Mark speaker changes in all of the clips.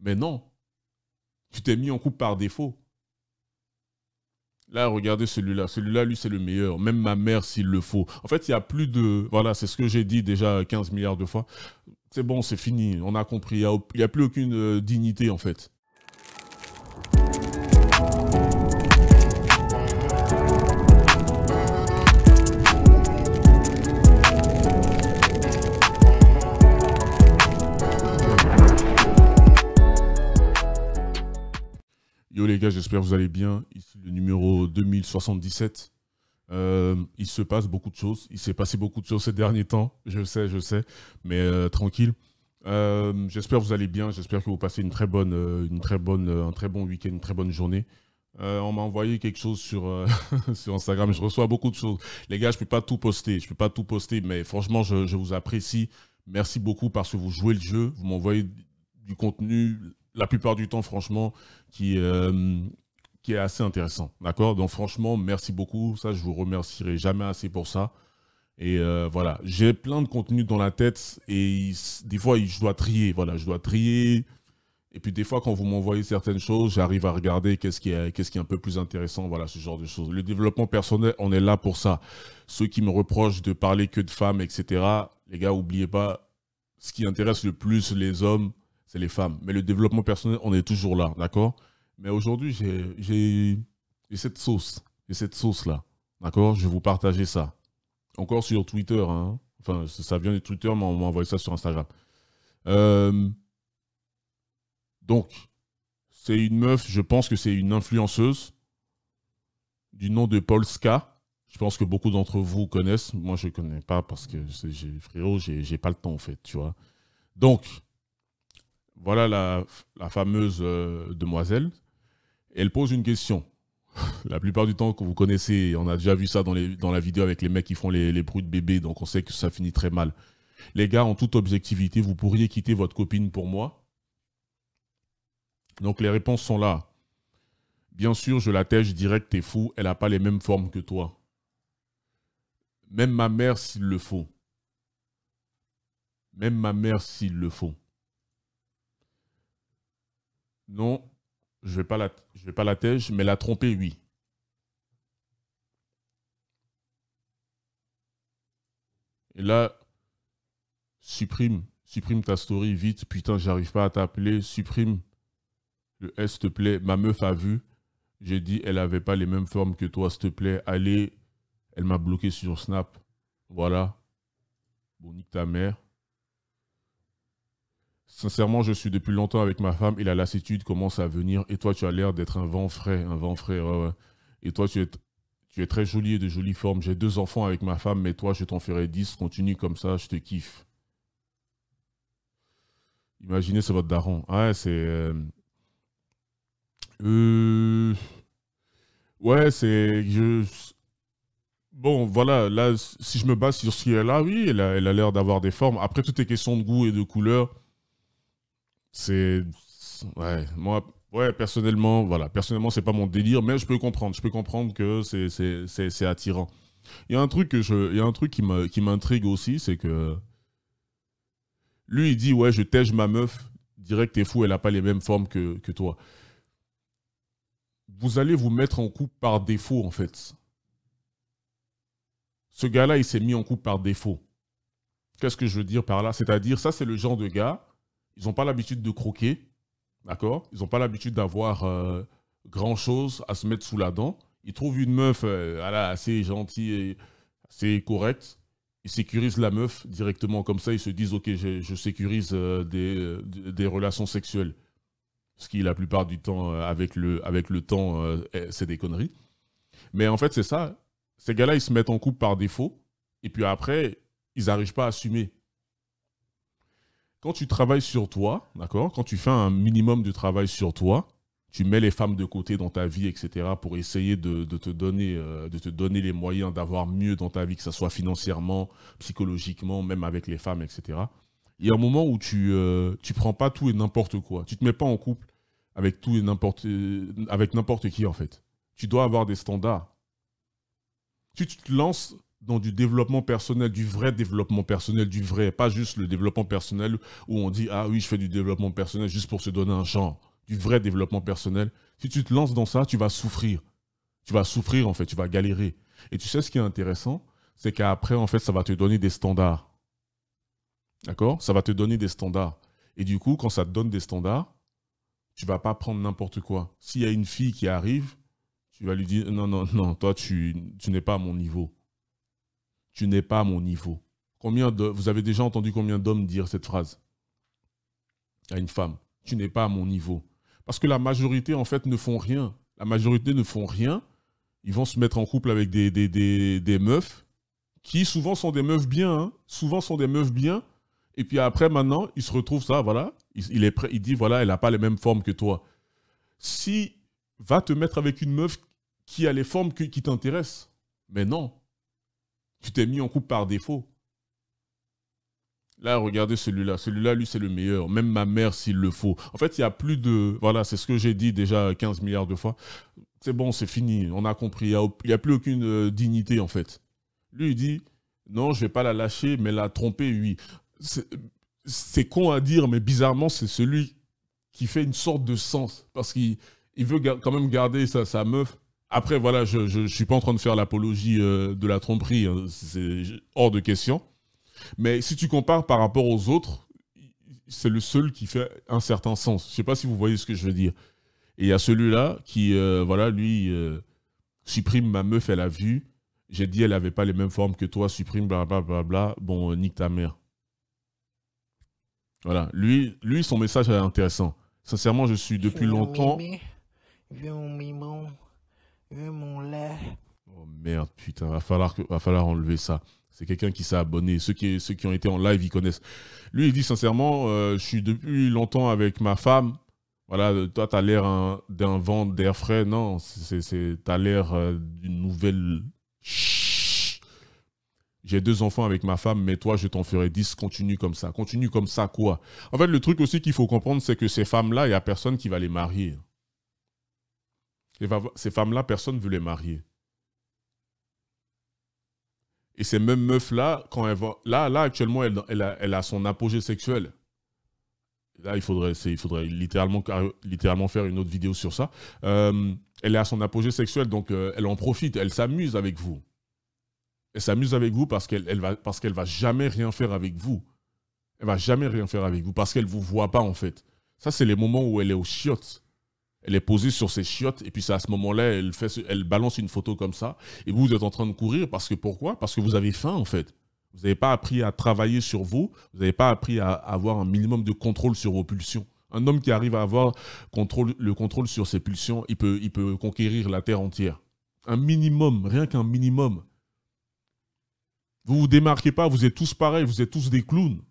Speaker 1: Mais non, tu t'es mis en couple par défaut. Là, regardez celui-là. Celui-là, lui, c'est le meilleur. Même ma mère, s'il le faut. En fait, il n'y a plus de... Voilà, c'est ce que j'ai dit déjà 15 milliards de fois. C'est bon, c'est fini. On a compris. Il n'y a plus aucune dignité, en fait. Yo les gars, j'espère que vous allez bien. Ici le numéro 2077. Il se passe beaucoup de choses. Il s'est passé beaucoup de choses ces derniers temps. Je sais. Mais tranquille. J'espère que vous allez bien. J'espère que vous passez un très bon week-end, une très bonne journée. On m'a envoyé quelque chose sur, sur Instagram. Je reçois beaucoup de choses. Les gars, je peux pas tout poster. Mais franchement, je vous apprécie. Merci beaucoup parce que vous jouez le jeu. Vous m'envoyez du contenu, la plupart du temps, franchement, qui est assez intéressant. D'accord? Donc, franchement, merci beaucoup. Ça, je vous remercierai jamais assez pour ça. Et voilà, j'ai plein de contenu dans la tête et des fois, je dois trier. Voilà, je dois trier. Et puis, des fois, quand vous m'envoyez certaines choses, j'arrive à regarder qu'est-ce qui est un peu plus intéressant. Voilà, ce genre de choses. Le développement personnel, on est là pour ça. Ceux qui me reprochent de parler que de femmes, etc., les gars, n'oubliez pas, ce qui intéresse le plus les hommes, c'est les femmes. Mais le développement personnel, on est toujours là, d'accord? Mais aujourd'hui, j'ai cette sauce. J'ai cette sauce-là, d'accord? Je vais vous partager ça. Encore sur Twitter, hein. Enfin, ça vient de Twitter, mais on m'a envoyé ça sur Instagram. Donc, c'est une meuf, je pense que c'est une influenceuse du nom de Polska. Je pense que beaucoup d'entre vous connaissent. Moi, je ne connais pas parce que, frérot, j'ai pas le temps, en fait, tu vois. Donc, voilà la fameuse demoiselle. Elle pose une question. La plupart du temps que vous connaissez, on a déjà vu ça dans la vidéo avec les mecs qui font les bruits de bébé, donc on sait que ça finit très mal. Les gars, en toute objectivité, vous pourriez quitter votre copine pour moi? Donc les réponses sont là. Bien sûr, je la tèche direct, t'es fou, elle n'a pas les mêmes formes que toi. Même ma mère s'il le faut. Même ma mère s'il le faut. Non, je vais pas la tèche, mais la tromper, oui. Et là, supprime ta story vite. Putain, j'arrive pas à t'appeler. Supprime le S, s'il te plaît. Ma meuf a vu. J'ai dit, elle avait pas les mêmes formes que toi, s'il te plaît. Allez, elle m'a bloqué sur Snap. Voilà. Bon, nique ta mère. Sincèrement, je suis depuis longtemps avec ma femme et la lassitude commence à venir. Et toi, tu as l'air d'être un vent frais. Ouais. Et toi, tu es très jolie et de jolie forme. J'ai 2 enfants avec ma femme, mais toi, je t'en ferai 10. Continue comme ça, je te kiffe. Imaginez, c'est votre daron. Ouais, c'est... Ouais, c'est... Bon, voilà, là, si je me base sur ce qu'elle a, oui, elle a l'air d'avoir des formes. Après, toutes les questions de goût et de couleur, c'est... Ouais, moi... Ouais, personnellement, voilà. Personnellement, c'est pas mon délire, mais je peux comprendre. Je peux comprendre que c'est attirant. Il y a un truc qui m'intrigue aussi, c'est que lui, il dit, ouais, je tège ma meuf, direct, t'es fou, elle a pas les mêmes formes que toi. Vous allez vous mettre en couple par défaut, en fait. Ce gars-là, il s'est mis en couple par défaut. Qu'est-ce que je veux dire par là? C'est-à-dire, ça, c'est le genre de gars, ils n'ont pas l'habitude de croquer, d'accord? Ils n'ont pas l'habitude d'avoir grand-chose à se mettre sous la dent. Ils trouvent une meuf voilà, assez gentille et assez correcte. Ils sécurisent la meuf directement comme ça. Ils se disent, OK, je sécurise des relations sexuelles. Ce qui, la plupart du temps, avec le temps, c'est des conneries. Mais en fait, c'est ça. Ces gars-là, ils se mettent en couple par défaut. Et puis après, ils n'arrivent pas à assumer. Quand tu travailles sur toi, d'accord, quand tu fais un minimum de travail sur toi, tu mets les femmes de côté dans ta vie, etc., pour essayer de te donner les moyens d'avoir mieux dans ta vie, que ce soit financièrement, psychologiquement, même avec les femmes, etc. Il y a un moment où tu prends pas tout et n'importe quoi. Tu te mets pas en couple avec tout et avec n'importe qui, en fait. Tu dois avoir des standards. Tu te lances dans du développement personnel, du vrai développement personnel, du vrai, pas juste le développement personnel où on dit « Ah oui, je fais du développement personnel juste pour se donner un genre ». Du vrai développement personnel. Si tu te lances dans ça, tu vas souffrir. Tu vas souffrir, en fait, tu vas galérer. Et tu sais ce qui est intéressant, c'est qu'après, en fait, ça va te donner des standards. D'accord? Ça va te donner des standards. Et du coup, quand ça te donne des standards, tu ne vas pas prendre n'importe quoi. S'il y a une fille qui arrive, tu vas lui dire « Non, non, non, toi, tu n'es pas à mon niveau. Tu n'es pas à mon niveau. » Vous avez déjà entendu combien d'hommes dire cette phrase à une femme? Tu n'es pas à mon niveau. Parce que la majorité, en fait, ne font rien. La majorité ne font rien. Ils vont se mettre en couple avec des meufs qui souvent sont des meufs bien. Hein. Souvent sont des meufs bien. Et puis après, maintenant, il se retrouve ça, voilà. Il est prêt, il dit, voilà, elle n'a pas les mêmes formes que toi. Si va te mettre avec une meuf qui a les formes qui t'intéressent. Mais non. Tu t'es mis en couple par défaut. Là, regardez celui-là. Celui-là, lui, c'est le meilleur. Même ma mère, s'il le faut. En fait, il n'y a plus de... Voilà, c'est ce que j'ai dit déjà 15 milliards de fois. C'est bon, c'est fini. On a compris. Il n'y a plus aucune dignité, en fait. Lui, il dit, non, je ne vais pas la lâcher, mais la tromper, oui. C'est con à dire, mais bizarrement, c'est celui qui fait une sorte de sens. Parce qu'il veut quand même garder sa meuf. Après, voilà, je ne suis pas en train de faire l'apologie de la tromperie. Hein. C'est hors de question. Mais si tu compares par rapport aux autres, c'est le seul qui fait un certain sens. Je ne sais pas si vous voyez ce que je veux dire. Et il y a celui-là qui, voilà, lui, supprime ma meuf, elle a vu. J'ai dit, elle n'avait pas les mêmes formes que toi, supprime, blablabla. Bla, bla, bla. Bon, nique ta mère. Voilà. Lui, son message est intéressant. Sincèrement, je suis depuis longtemps... Oh merde, putain, va falloir enlever ça. C'est quelqu'un qui s'est abonné. Ceux qui ont été en live, ils connaissent. Lui, il dit sincèrement, je suis depuis longtemps avec ma femme. Voilà, toi, tu as l'air d'un vent d'air frais. Non, tu as l'air d'une nouvelle... Chut. J'ai 2 enfants avec ma femme, mais toi, je t'en ferai 10. Continue comme ça. Continue comme ça, quoi? En fait, le truc aussi qu'il faut comprendre, c'est que ces femmes-là, il n'y a personne qui va les marier. Ces femmes-là, personne ne veut les marier. Et ces mêmes meufs-là, quand elles vont... Là, actuellement, elle a son apogée sexuel. Là, il faudrait littéralement faire une autre vidéo sur ça. Elle est à son apogée sexuel, donc elle en profite. Elle s'amuse avec vous. Elle s'amuse avec vous parce qu'elle va jamais rien faire avec vous. Elle va jamais rien faire avec vous parce qu'elle ne vous voit pas, en fait. Ça, c'est les moments où elle est aux chiottes. Elle est posée sur ses chiottes et puis c'est à ce moment-là, elle balance une photo comme ça et vous êtes en train de courir parce que pourquoi? Parce que vous avez faim en fait. Vous n'avez pas appris à travailler sur vous, vous n'avez pas appris à avoir un minimum de contrôle sur vos pulsions. Un homme qui arrive à avoir le contrôle sur ses pulsions, il peut conquérir la terre entière. Un minimum, rien qu'un minimum. Vous ne vous démarquez pas, vous êtes tous pareils, vous êtes tous des clowns.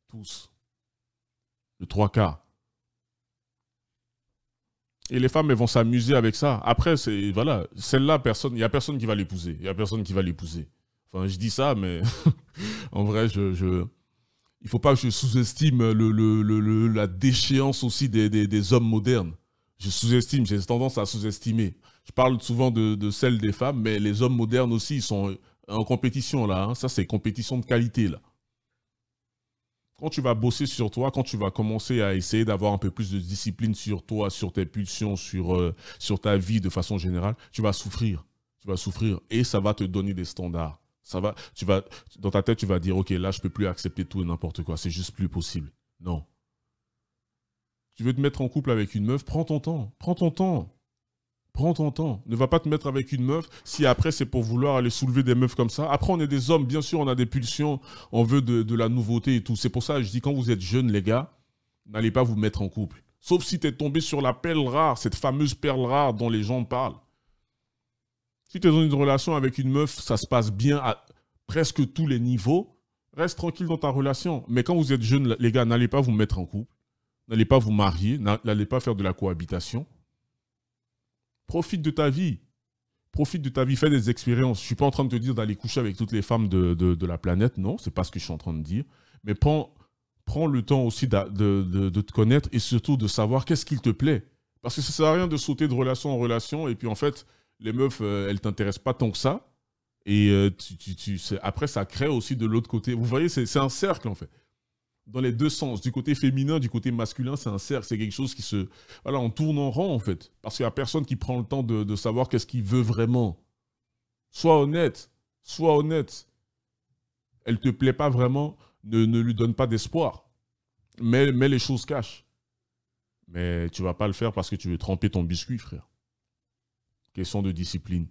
Speaker 1: Tous. Le 3/4. Et les femmes, elles vont s'amuser avec ça. Après, voilà, celle-là, il n'y a personne qui va l'épouser. Il n'y a personne qui va l'épouser. Enfin, je dis ça, mais en vrai, il ne faut pas que je sous-estime la déchéance aussi des hommes modernes. Je sous-estime, j'ai tendance à sous-estimer. Je parle souvent de celle des femmes, mais les hommes modernes aussi, ils sont en compétition, là. Hein. Ça, c'est compétition de qualité, là. Quand tu vas bosser sur toi, quand tu vas commencer à essayer d'avoir un peu plus de discipline sur toi, sur tes pulsions, sur ta vie de façon générale, tu vas souffrir. Tu vas souffrir et ça va te donner des standards. Dans ta tête, tu vas dire, OK, là, je ne peux plus accepter tout et n'importe quoi. C'est juste plus possible. Non. Tu veux te mettre en couple avec une meuf, prends ton temps. Prends ton temps. Prends ton temps. Ne va pas te mettre avec une meuf si après c'est pour vouloir aller soulever des meufs comme ça. Après, on est des hommes, bien sûr, on a des pulsions, on veut de la nouveauté et tout. C'est pour ça que je dis, quand vous êtes jeunes, les gars, n'allez pas vous mettre en couple. Sauf si tu es tombé sur la perle rare, cette fameuse perle rare dont les gens parlent. Si tu es dans une relation avec une meuf, ça se passe bien à presque tous les niveaux, reste tranquille dans ta relation. Mais quand vous êtes jeunes, les gars, n'allez pas vous mettre en couple. N'allez pas vous marier, n'allez pas faire de la cohabitation. Profite de ta vie. Profite de ta vie, fais des expériences. Je ne suis pas en train de te dire d'aller coucher avec toutes les femmes de la planète. Non, ce n'est pas ce que je suis en train de dire. Mais prends le temps aussi de te connaître et surtout de savoir qu'est-ce qu'il te plaît. Parce que ça ne sert à rien de sauter de relation en relation et puis en fait, les meufs, elles ne t'intéressent pas tant que ça. Et après, ça crée aussi de l'autre côté. Vous voyez, c'est un cercle, en fait. Dans les deux sens, du côté féminin, du côté masculin, c'est un cercle, c'est quelque chose qui se... Voilà, on tourne en rond, en fait. Parce qu'il n'y a personne qui prend le temps de savoir qu'est-ce qu'il veut vraiment. Sois honnête. Sois honnête. Elle ne te plaît pas vraiment, ne lui donne pas d'espoir. Mais les choses cachent. Mais tu ne vas pas le faire parce que tu veux tremper ton biscuit, frère. Question de discipline.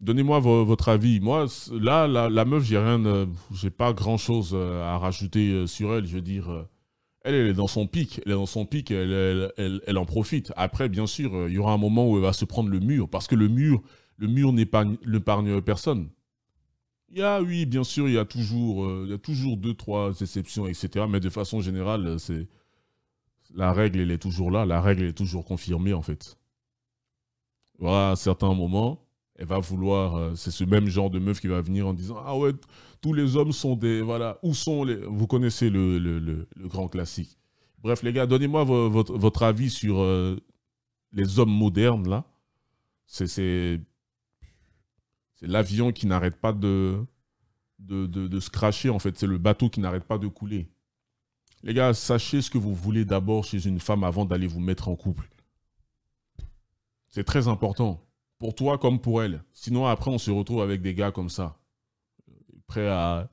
Speaker 1: Donnez-moi votre avis. Moi, là, la meuf, j'ai pas grand-chose à rajouter sur elle. Je veux dire, elle est dans son pic. Elle est dans son pic, elle en profite. Après, bien sûr, il y aura un moment où elle va se prendre le mur. Parce que le mur n'épargne personne. Oui, bien sûr, il y a toujours deux, trois exceptions, etc. Mais de façon générale, la règle, elle est toujours là. La règle, elle est toujours confirmée, en fait. Voilà, à certains moments, elle va vouloir... c'est ce même genre de meuf qui va venir en disant « Ah ouais, tous les hommes sont des... Voilà, où sont les... » Vous connaissez le grand classique. Bref, les gars, donnez-moi votre avis sur les hommes modernes, là. C'est l'avion qui n'arrête pas de se crasher, en fait. C'est le bateau qui n'arrête pas de couler. Les gars, sachez ce que vous voulez d'abord chez une femme avant d'aller vous mettre en couple. C'est très important. Pour toi comme pour elle. Sinon, après, on se retrouve avec des gars comme ça. Prêts à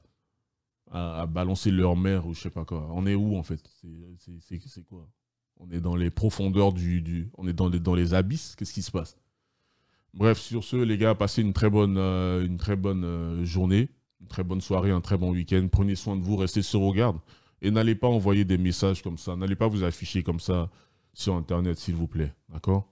Speaker 1: balancer leur mère ou je sais pas quoi. On est où, en fait? C'est quoi? On est dans les profondeurs on est dans les abysses. Qu'est-ce qui se passe? Bref, sur ce, les gars, passez une très bonne journée, une très bonne soirée, un très bon week-end. Prenez soin de vous, restez sur vos gardes. Et n'allez pas envoyer des messages comme ça. N'allez pas vous afficher comme ça sur Internet, s'il vous plaît. D'accord?